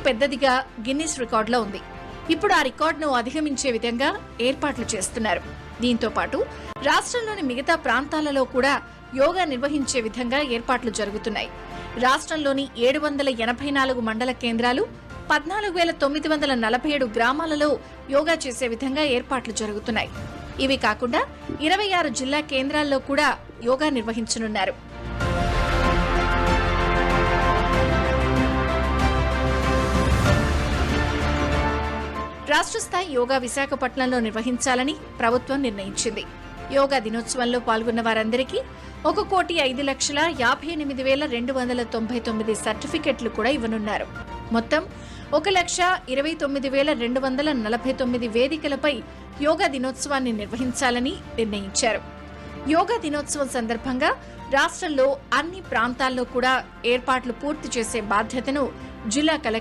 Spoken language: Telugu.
పెద్దదిగా గిన్నిస్ రికార్డులో ఉంది. ఇప్పుడు ఆ రికార్డును అధిగమించే విధంగా ఏర్పాట్లు చేస్తున్నారు. దీంతో పాటు రాష్ట్రంలోని మిగతా ప్రాంతాలలో కూడా యోగా నిర్వహించే విధంగా ఏర్పాట్లు జరుగుతున్నాయి. రాష్ట్రంలోని 784 మండల కేంద్రాలు, 14,947 గ్రామాలలో యోగా చేసే విధంగా ఏర్పాట్లు జరుగుతున్నాయి. ఇవి కాకుండా 26 జిల్లా కేంద్రాల్లో కూడా యోగా నిర్వహించనున్నారు. రాష్ట్ర స్థాయి యోగా విశాఖపట్నంలో నిర్వహించాలని ప్రభుత్వం నిర్ణయించింది. యోగా దినోత్సవంలో పాల్గొన్న వారందరికీ 1,05,58,299 సర్టిఫికెట్లు కూడా ఇవ్వనున్నారు. మొత్తం 1,29,249 వేదికలపై యోగా దినోత్సవాన్ని నిర్వహించాలని నిర్ణయించారు. యోగా దినోత్సవం సందర్భంగా రాష్ట్రంలో అన్ని ప్రాంతాల్లో కూడా ఏర్పాట్లు పూర్తి చేసే బాధ్యతను జిల్లా కలెక్టర్